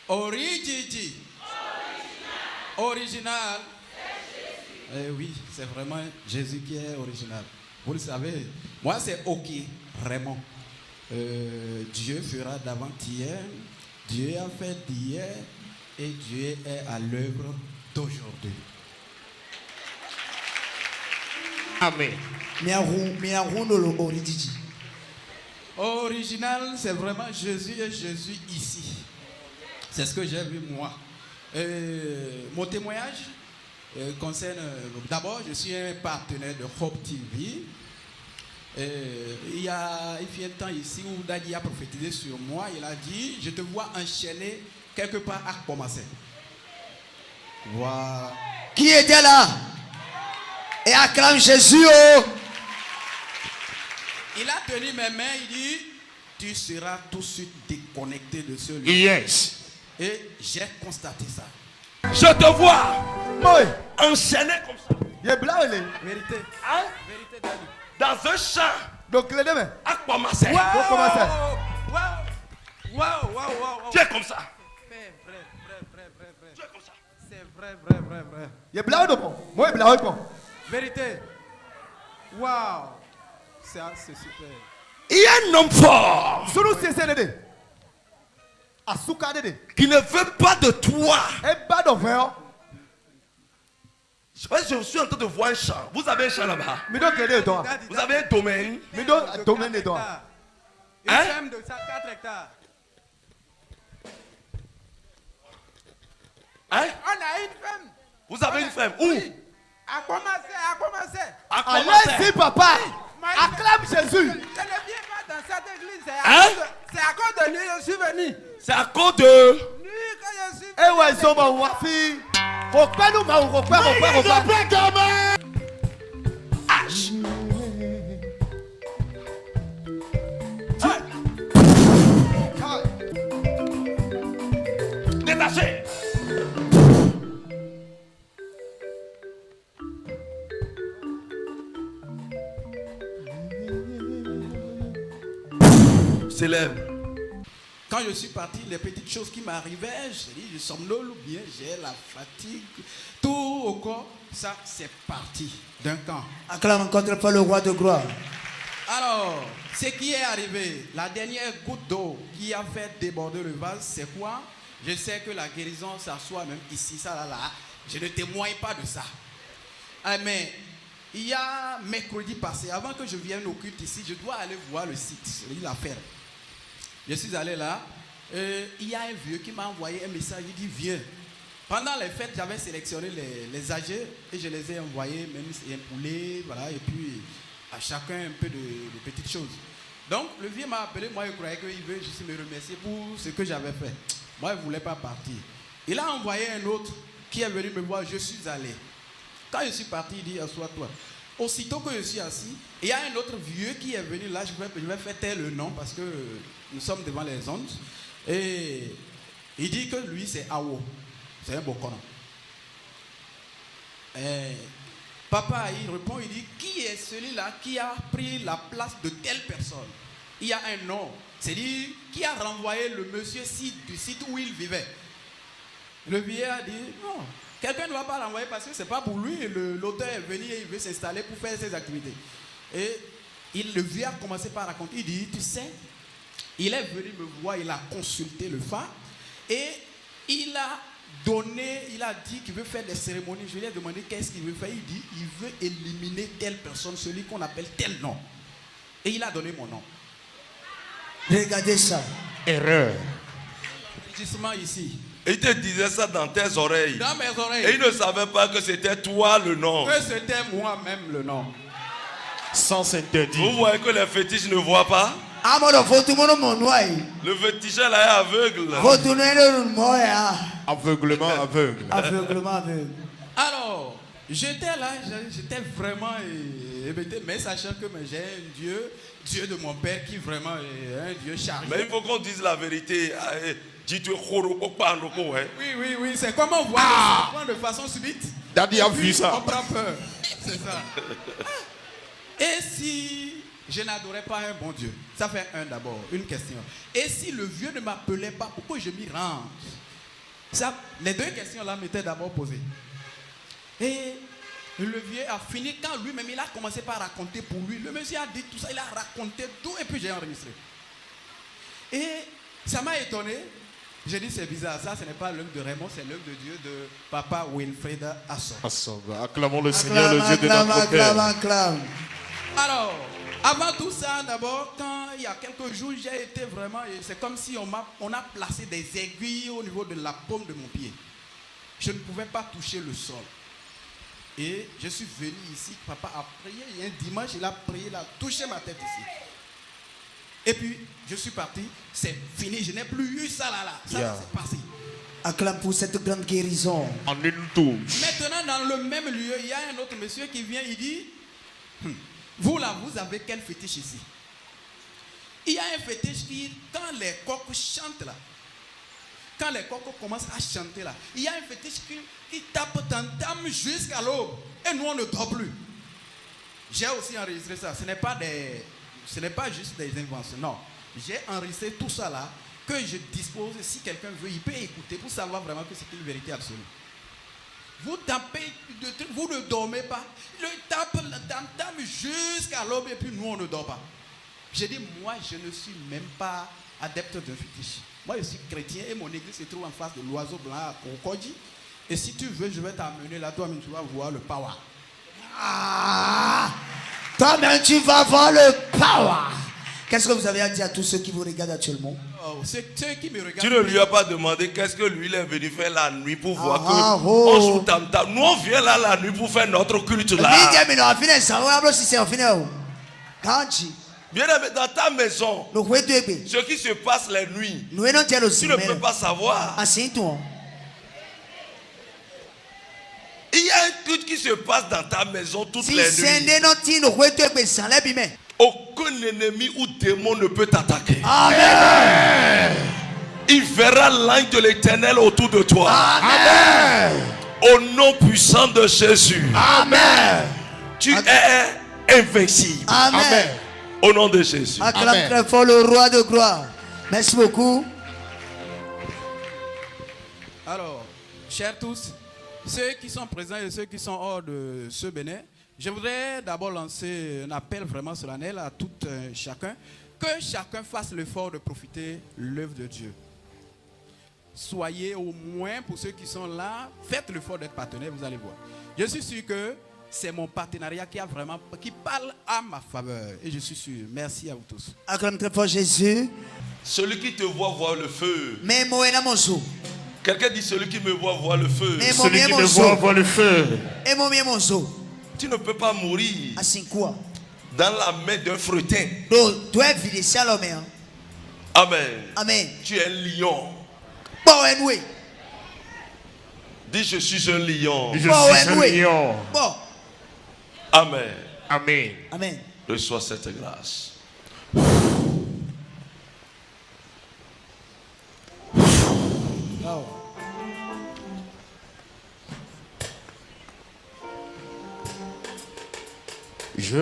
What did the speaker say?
Origigi. Original. Oui, c'est vraiment Jésus qui est original. Vous le savez, moi c'est OK, vraiment. Dieu fera d'avant-hier, Dieu a fait d'hier et Dieu est à l'œuvre d'aujourd'hui. Amen. Original, c'est vraiment Jésus et Jésus ici. C'est ce que j'ai vu moi. Mon témoignage concerne, d'abord, je suis un partenaire de Hope TV. Il y a un temps ici où Dadi a prophétisé sur moi. Il a dit, je te vois enchaîné quelque part à commencer. Voilà. Qui était là? Et acclame Jésus. Oh. Il a tenu mes mains, il dit, tu seras tout de suite déconnecté de ce lieu. Yes. Et j'ai constaté ça. Je te vois enchaîné comme ça. Vérité. Hein? Vérité, Dadi. Dans un champ. Donc les deux. À commencer. Wow. Tu es comme ça. Vrai. Tu es comme ça. C'est vrai. Il est blanc de bon. Moi, il est blanc de bon. Vérité. Wow. C'est super. Il y a un homme fort qui ne veut pas de toi. Je suis en train de voir un champ. Vous avez un champ là-bas. Vous avez un domaine. Une ferme de 4 hectares. Hein? On a une ferme. Vous avez une ferme. Où? À commencer. À commencer. Allez-y, papa. Acclame Jésus. Je ne viens pas dans cette église. Hein? C'est à cause de lui que je suis venu. C'est à cause de... Lui que je suis venu. Eh ouais, ils sont bons. Wafi. Repère nous, repère. H. Détaché. S'élève. Quand je suis parti, les petites choses qui m'arrivaient, j'ai dit, je somnole ou bien j'ai la fatigue, tout au corps, ça c'est parti d'un camp. Acclame encore une fois le roi de gloire. Alors, ce qui est arrivé, la dernière goutte d'eau qui a fait déborder le vase, c'est quoi? Je sais que la guérison s'assoit même ici, ça là. Je ne témoigne pas de ça. Mais il y a mercredi passé, avant que je vienne au culte ici, je dois aller voir le site, l'affaire. Je suis allé là, il y a un vieux qui m'a envoyé un message, il dit viens. Pendant les fêtes, j'avais sélectionné les âgés et je les ai envoyés, même un poulet, voilà, et puis à chacun un peu de petites choses. Donc le vieux m'a appelé, moi je croyais qu'il veut juste me remercier pour ce que j'avais fait. Moi je ne voulais pas partir. Il a envoyé un autre qui est venu me voir, je suis allé. Quand je suis parti, il dit assois-toi. Aussitôt que je suis assis, il y a un autre vieux qui est venu là, je vais faire taire le nom parce que nous sommes devant les ondes. Et il dit que lui c'est Awo, c'est un Bokono. Papa, il répond, il dit, qui est celui-là qui a pris la place de telle personne? Il y a un nom, c'est-à-dire qui a renvoyé le monsieur du site où il vivait. Le vieux a dit, non. Quelqu'un ne va pas l'envoyer parce que ce n'est pas pour lui. L'auteur est venu et il veut s'installer pour faire ses activités. Et le vieux a commencé par raconter. Il dit, tu sais, il est venu me voir, il a consulté le phare et il a dit qu'il veut faire des cérémonies. Je lui ai demandé qu'est-ce qu'il veut faire. Il dit, il veut éliminer telle personne, celui qu'on appelle tel nom. Et il a donné mon nom. Regardez ça. Erreur. Enregistrement ici. Et il te disait ça dans tes oreilles. Dans mes oreilles. Et il ne savait pas que c'était toi le nom. Que c'était moi-même le nom. Sans interdit. Vous voyez que les fétiches ne voient pas? Le féticheur là est aveugle. Aveuglement aveugle. Aveuglement aveugle. Alors, j'étais là, j'étais vraiment hébété, mais sachant que j'ai un Dieu de mon père qui vraiment est un Dieu chargé. Mais il faut qu'on dise la vérité. Oui, c'est comme on voit de façon subite. Daddy a vu ça. On prend peur. C'est ça. Et si je n'adorais pas un bon Dieu? Ça fait un d'abord, une question. Et si le vieux ne m'appelait pas, pourquoi je m'y rende? Ça, les deux questions là m'étaient d'abord posées. Et le vieux a fini quand lui-même il a commencé par raconter pour lui. Le monsieur a dit tout ça, il a raconté tout et puis j'ai enregistré. Et ça m'a étonné. J'ai dit c'est bizarre, ça ce n'est pas l'œuvre de Raymond, c'est l'œuvre de Dieu de Papa Wilfred Assong. Acclamons le Seigneur, le Dieu de notre Père. Acclame. Alors, avant tout ça, d'abord, quand il y a quelques jours, j'ai été vraiment, c'est comme si on a placé des aiguilles au niveau de la paume de mon pied. Je ne pouvais pas toucher le sol. Et je suis venu ici, papa a prié, il y a un dimanche, il a prié, il a touché ma tête ici. Et puis, je suis parti, c'est fini, je n'ai plus eu ça là. Ça c'est passé. Acclame pour cette grande guérison. En une touche. Maintenant, dans le même lieu, il y a un autre monsieur qui vient, il dit, vous là, vous avez quel fétiche ici? Il y a un fétiche qui, quand les coqs chantent là, quand les coqs commencent à chanter là, il y a un fétiche qui tape tam jusqu'à l'aube. Et nous, on ne dort plus. J'ai aussi enregistré ça. Ce n'est pas juste des inventions. Non. J'ai enregistré tout ça là, que je dispose. Si quelqu'un veut, il peut écouter pour savoir vraiment que c'est une vérité absolue. Vous tapez de trucs, vous ne dormez pas. Le tape, le tam jusqu'à l'aube et puis nous, on ne dort pas. J'ai dit, moi, je ne suis même pas adepte d'un fétiche. Moi, je suis chrétien et mon église se trouve en face de l'oiseau blanc à Kokodji. Et si tu veux, je vais t'amener là, toi-même, tu vas voir le power. Ah, toi-même, tu vas voir le power. Qu'est-ce que vous avez à dire à tous ceux qui vous regardent actuellement? Ceux qui me regardent. Tu ne lui as pas demandé qu'est-ce que lui il est venu faire la nuit pour voir que on joue tam-tam. Nous, on vient là la nuit pour faire notre culte là. Bien aimé, dans ta maison, ce qui se passe la nuit, tu ne peux pas savoir. Il y a un culte qui se passe dans ta maison toutes les nuits. Aucun ennemi ou démon ne peut t'attaquer. Amen. Il verra l'ange de l'Éternel autour de toi. Amen. Au nom puissant de Jésus. Amen. Tu es invincible. Amen. Au nom de Jésus. Acclame très fort le roi de gloire. Merci beaucoup. Alors, chers tous, ceux qui sont présents et ceux qui sont hors de ce Bénin, je voudrais d'abord lancer un appel vraiment solennel à tout chacun, que chacun fasse l'effort de profiter de l'œuvre de Dieu. Soyez au moins, pour ceux qui sont là, faites l'effort d'être partenaire, vous allez voir. Je suis sûr que c'est mon partenariat qui parle à ma faveur. Et je suis sûr. Merci à vous tous. Acclame très fort Jésus. Celui qui te voit voir le feu. Mais moi, quelqu'un dit celui qui me voit voir le feu. Celui qui me voit voir le feu. Et mon tu ne peux pas mourir dans la main d'un fretin. Amen. Amen. Tu es un lion. Dis je suis un lion. Je suis un lion. Amen. Amen. Amen. Reçois cette grâce. Je